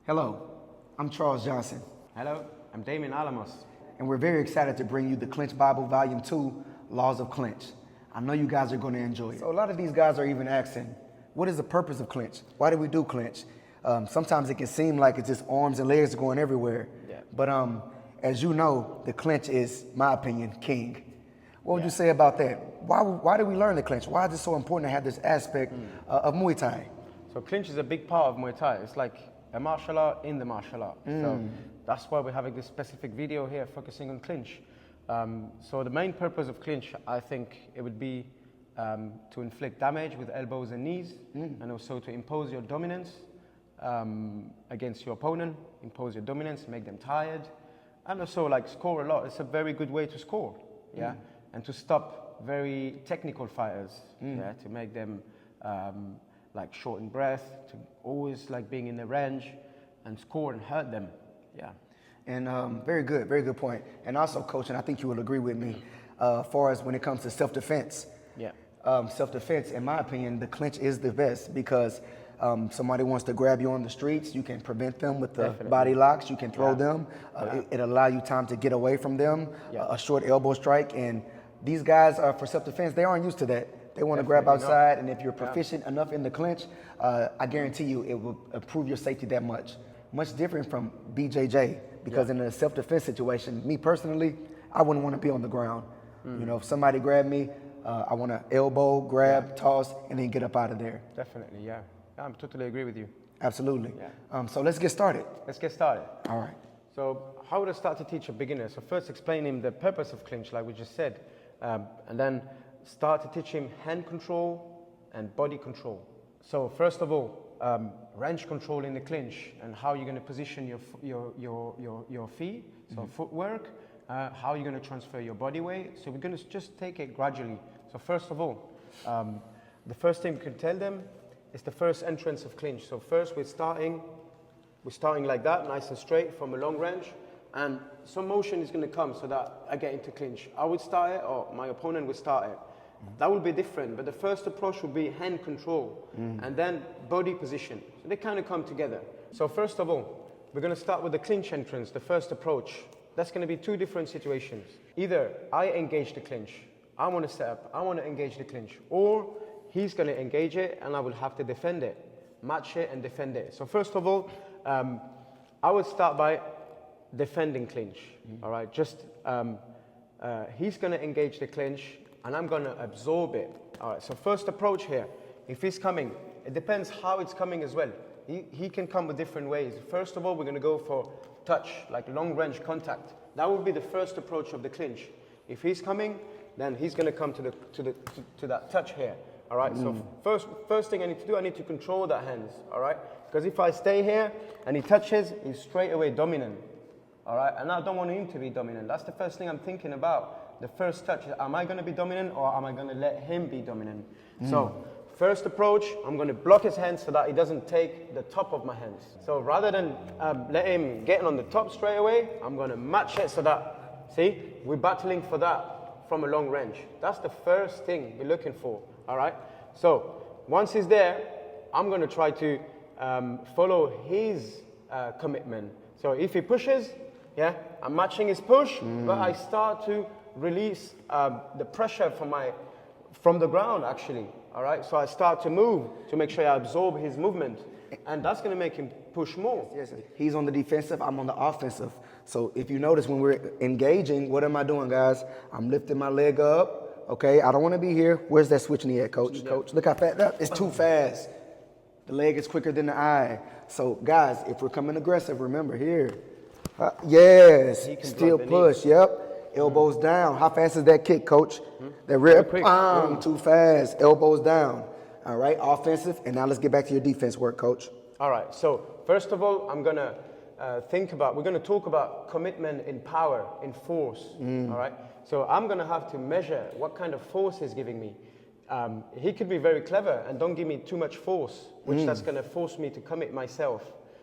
Hello, I'm Charles Johnson, Hello, I'm Damien Alamos. and we're very excited to bring you the Clinch Bible Volume 2, Laws of Clinch. I know you guys are going to enjoy it. So a lot of these guys are even asking, what is the purpose of clinch? Why do we do clinch? Sometimes it can seem like it's just arms and legs going everywhere. Yeah. But as you know, the clinch is, my opinion, king. What would you say about that? Why do we learn the clinch? Why is it so important to have this aspect of Muay Thai? So clinch is a big part of Muay Thai. It's like a martial art in the martial art. So that's why we're having this specific video here focusing on clinch. So the main purpose of clinch, I think it would be to inflict damage with elbows and knees, and also to impose your dominance against your opponent, impose your dominance, make them tired, and also like score a lot. It's a very good way to score, yeah, and to stop very technical fighters, yeah, to make them like short in breath, to always like being in the range and score and hurt them, yeah. And very good point. And also, Coach, and I think you will agree with me, far as when it comes to self-defense. Yeah. Self-defense, in my opinion, the clinch is the best because somebody wants to grab you on the streets, you can prevent them with the body locks, you can throw them, it allows you time to get away from them, a short elbow strike, and these guys are for self-defense, they aren't used to that. They want to grab outside, and if you're proficient enough in the clinch, I guarantee you it will improve your safety that much. Much different from BJJ, because in a self-defense situation, me personally, I wouldn't want to be on the ground. You know, if somebody grabbed me, I want to elbow, grab, toss, and then get up out of there. Definitely, yeah. I totally agree with you. Absolutely. So let's get started. Let's get started. All right. So how would I start to teach a beginner? So first explain him the purpose of clinch, like we just said, and then start to teach him hand control and body control. So first of all, range control in the clinch and how you're going to position your feet, so footwork, how you're going to transfer your body weight. So we're going to just take it gradually. So first of all, the first thing we can tell them is the first entrance of clinch. So first we're starting like that, nice and straight from a long range, and some motion is going to come so that I get into clinch. I would start it, or my opponent would start it. That will be different, but the first approach will be hand control and then body position. So they kind of come together. So first of all, we're going to start with the clinch entrance, the first approach. That's going to be two different situations. Either I engage the clinch, I want to set up, I want to engage the clinch, or he's going to engage it and I will have to defend it, match it and defend it. So first of all, I would start by defending clinch, all right? Just, he's going to engage the clinch, and I'm going to absorb it. All right, so first approach here, if he's coming, it depends how it's coming as well. He can come with different ways. First of all, we're going to go for touch, like long range contact. That would be the first approach of the clinch. If he's coming, then he's going to come to that touch here. All right, so first thing I need to do, I need to control that hands, all right? Because if I stay here and he touches, he's straight away dominant, all right? And I don't want him to be dominant. That's the first thing I'm thinking about. The first touch, am I going to be dominant or am I going to let him be dominant? So first approach, I'm going to block his hands so that he doesn't take the top of my hands. So rather than let him get on the top straight away, I'm going to match it so that, see, we're battling for that from a long range. That's the first thing we're looking for, all right? So once he's there, I'm going to try to follow his commitment. So if he pushes, yeah, I'm matching his push, but I start to release the pressure from the ground actually, all right? So I start to move to make sure I absorb his movement, and that's going to make him push more. Yes, he's on the defensive, I'm on the offensive. So if you notice when we're engaging, what am I doing, guys? I'm lifting my leg up, okay? I don't want to be here. Where's that switch knee at, Coach? Coach, look how fast that is. Too fast. The leg is quicker than the eye. So guys, if we're coming aggressive, remember here. Yes, still push, yep. Elbows down. How fast is that kick, Coach? That rip, too fast. Elbows down. All right, offensive. And now let's get back to your defense work, Coach. All right, so first of all, I'm going to we're going to talk about commitment in power, in force, all right? So I'm going to have to measure what kind of force he's giving me. He could be very clever and don't give me too much force, which that's going to force me to commit myself.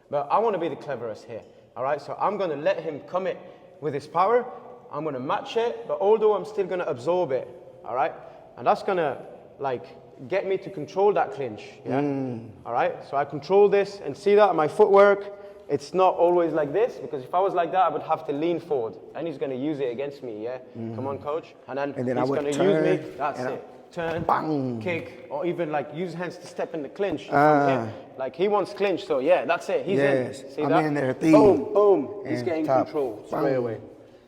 But I want to be the cleverest here, all right? So I'm going to let him commit with his power. I'm going to match it, but although I'm still going to absorb it, all right? And that's going to, like, get me to control that clinch, yeah? All right? So I control this and see that, my footwork, it's not always like this, because if I was like that, I would have to lean forward, and he's going to use it against me, yeah? Come on, coach. And then I he's would going to use me, turn, that's and it. Turn, bang. kick, or even like use hands to step in the clinch. From here. Like he wants clinch, so yeah, that's it. He's in. See I'm that? in there, boom, boom. He's and getting top. control straight away.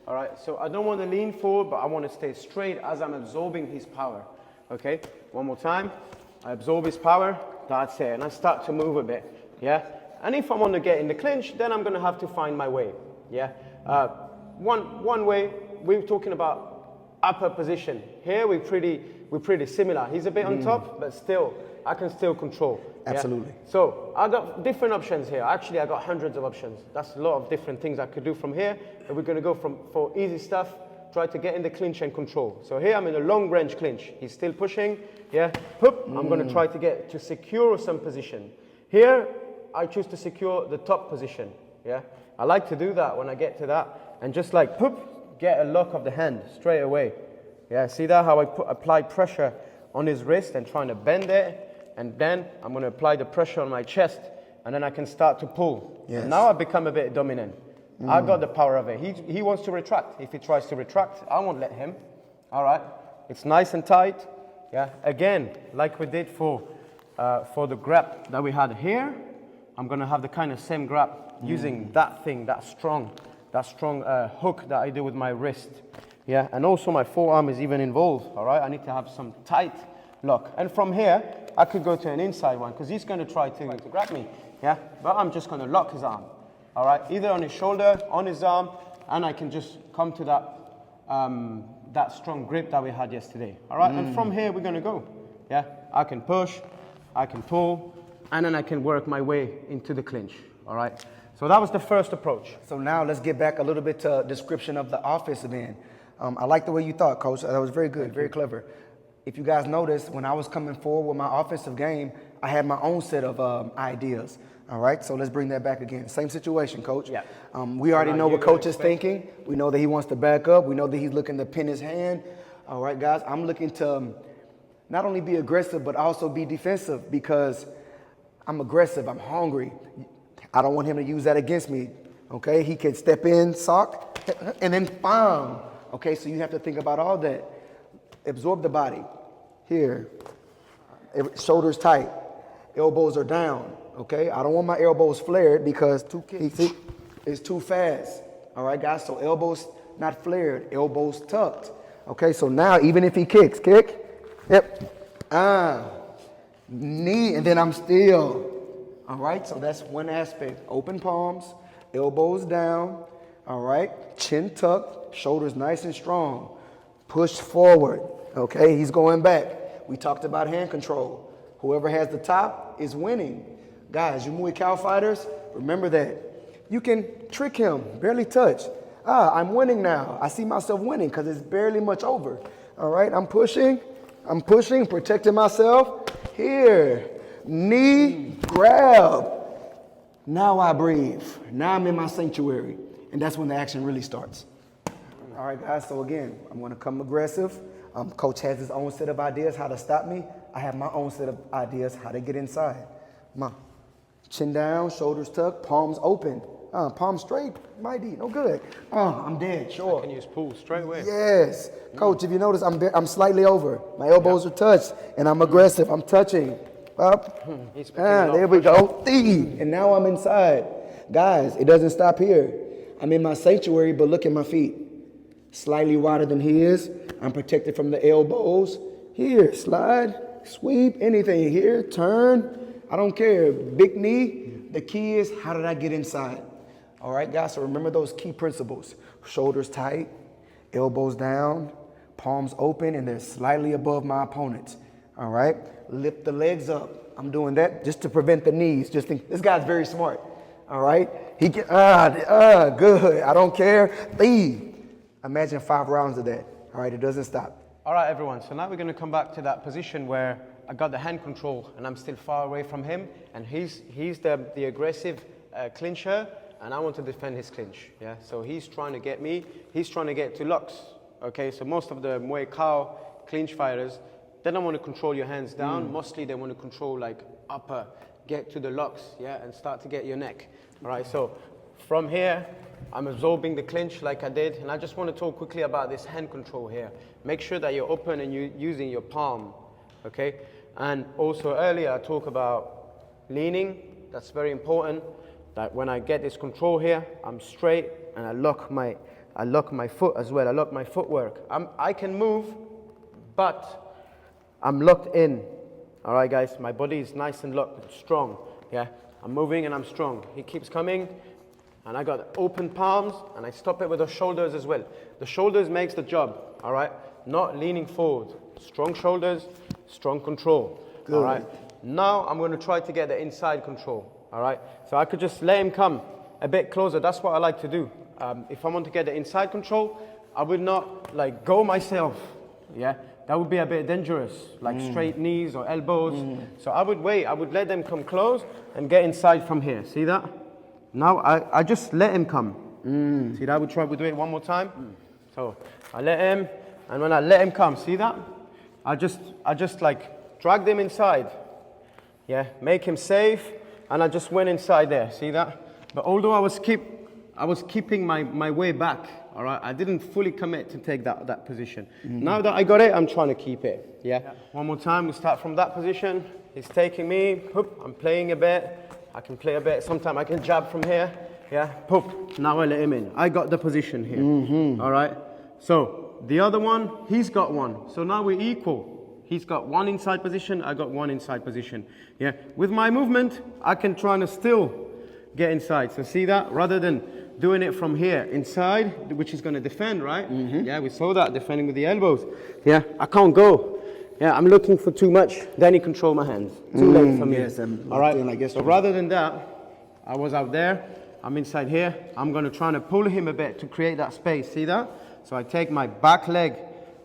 All right, so I don't want to lean forward, but I want to stay straight as I'm absorbing his power. Okay, one more time. I absorb his power, that's it. And I start to move a bit, yeah? And if I want to get in the clinch, then I'm going to have to find my way, yeah? One way, we're talking about upper position. Here we're pretty similar. He's a bit on top, but still, I can still control. Absolutely. Yeah? So I got different options here. Actually, I got hundreds of options. That's a lot of different things I could do from here. And we're going to go for easy stuff, try to get in the clinch and control. So here I'm in a long range clinch. He's still pushing, yeah? Whoop. I'm going to try to secure some position. Here, I choose to secure the top position, yeah? I like to do that when I get to that, and just like, whoop, get a lock of the hand straight away. Yeah, see that, how I apply pressure on his wrist and trying to bend it, and then I'm going to apply the pressure on my chest, and then I can start to pull. Yes. And now I've become a bit dominant. I got the power of it. He wants to retract. If he tries to retract, I won't let him. All right, it's nice and tight. Yeah, again, like we did for the grab that we had here, I'm going to have the kind of same grab using that thing, that strong hook that I do with my wrist. Yeah, and also my forearm is even involved, all right? I need to have some tight lock. And from here, I could go to an inside one, because he's going to try to grab me, yeah? But I'm just going to lock his arm, all right? Either on his shoulder, on his arm, and I can just come to that strong grip that we had yesterday, all right? And from here, we're going to go, yeah? I can push, I can pull, and then I can work my way into the clinch, all right? So that was the first approach. So now let's get back a little bit to a description of the offensive end. I like the way you thought, Coach. That was very good, very clever. If you guys noticed, when I was coming forward with my offensive game, I had my own set of ideas. All right, so let's bring that back again. Same situation, Coach. Yeah. We already know what Coach is thinking. We know that he wants to back up. We know that he's looking to pin his hand. All right, guys, I'm looking to not only be aggressive, but also be defensive, because I'm aggressive, I'm hungry. I don't want him to use that against me, okay? He can step in, sock, and then bam. Okay, so you have to think about all that. Absorb the body. Here, shoulders tight, elbows are down, okay? I don't want my elbows flared because it's too fast. All right, guys, so elbows not flared, elbows tucked. Okay, so now even if he kicks, kick, yep, knee, and then I'm still. All right, so that's one aspect. Open palms, elbows down, all right? Chin tucked, shoulders nice and strong. Push forward, okay? He's going back. We talked about hand control. Whoever has the top is winning. Guys, you Muay Thai fighters, remember that. You can trick him, barely touch. I'm winning now. I see myself winning because it's barely much over. All right, I'm pushing, protecting myself. Here. Knee, grab. Now I breathe. Now I'm in my sanctuary. And that's when the action really starts. All right, guys, so again, I'm going to come aggressive. Coach has his own set of ideas how to stop me. I have my own set of ideas how to get inside. Come on. Chin down, shoulders tucked, palms open. Palms straight, mighty, no good. I'm dead, sure. I can use pull straight away. Yes. Coach, if you notice, I'm slightly over. My elbows are touched, and I'm aggressive. I'm touching. Up. There we go. And now I'm inside. Guys, it doesn't stop here. I'm in my sanctuary, but look at my feet. Slightly wider than his. I'm protected from the elbows. Here, slide, sweep, anything. Here, turn. I don't care. Big knee. The key is, how did I get inside? All right, guys, so remember those key principles. Shoulders tight, elbows down, palms open, and they're slightly above my opponent. All right, lift the legs up. I'm doing that just to prevent the knees. Just think, this guy's very smart. All right, he can, good. I don't care. Imagine 5 rounds of that. All right, it doesn't stop. All right, everyone. So now we're going to come back to that position where I got the hand control and I'm still far away from him, and he's the aggressive clincher, and I want to defend his clinch. Yeah. So he's trying to get me. He's trying to get to locks. Okay. So most of the Muay Thai clinch fighters, they don't want to control your hands down. Mostly they want to control like upper, get to the locks, yeah, and start to get your neck. All right, so from here, I'm absorbing the clinch like I did, and I just want to talk quickly about this hand control here. Make sure that you're open and you're using your palm, okay? And also earlier I talked about leaning. That's very important, that when I get this control here, I'm straight and I lock my foot as well. I lock my footwork. I can move, but I'm locked in. All right, guys, my body is nice and locked, it's strong, yeah? I'm moving and I'm strong. He keeps coming, and I got open palms, and I stop it with the shoulders as well. The shoulders makes the job, all right? Not leaning forward. Strong shoulders, strong control, Good. all right? Now I'm going to try to get the inside control, all right? So I could just let him come a bit closer. That's what I like to do. If I want to get the inside control, I would not like go myself, yeah? That would be a bit dangerous, like straight knees or elbows. So I would wait, I would let them come close and get inside from here. See that? Now I just let him come. See that? We'll do it one more time. So I let him, and when I let him come, see that? I just like drag them inside. Yeah, make him safe, and I just went inside there. See that? But although I was keeping my way back. All right, I didn't fully commit to take that position. Now that I got it, I'm trying to keep it. Yeah. One more time. We start from that position. He's taking me. Poop. I'm playing a bit. I can play a bit. Sometimes I can jab from here. Yeah. Poop. Now I let him in. I got the position here. All right. So the other one, he's got one. So now we're equal. He's got one inside position. I got one inside position. Yeah. With my movement, I can try to still get inside. So see that? Rather than doing it from here inside, which is going to defend, right? Yeah, we saw that, defending with the elbows. Yeah, I can't go. Yeah, I'm looking for too much. Then he control my hands. Too late for me. Yes, all right. So rather than that, I was out there. I'm inside here. I'm going to try to pull him a bit to create that space. See that? So I take my back leg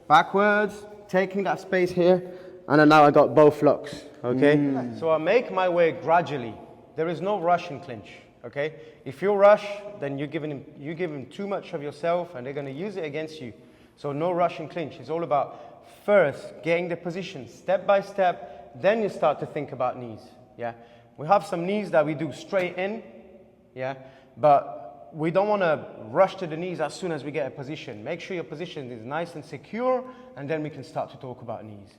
backwards, taking that space here, and then now I got both locks. Okay. So I make my way gradually. There is no rush in clinch. Okay, if you rush, then you're giving him too much of yourself, and they're going to use it against you. So no rush in clinch. It's all about first getting the position step by step. Then you start to think about knees. Yeah, we have some knees that we do straight in. Yeah, but we don't want to rush to the knees as soon as we get a position. Make sure your position is nice and secure, and then we can start to talk about knees.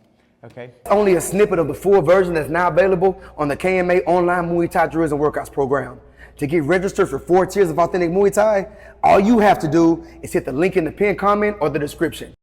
Okay. Only a snippet of the full version that's now available on the KMA online Muay Thai drills and workouts program. To get registered for 4 tiers of authentic Muay Thai, all you have to do is hit the link in the pinned comment or the description.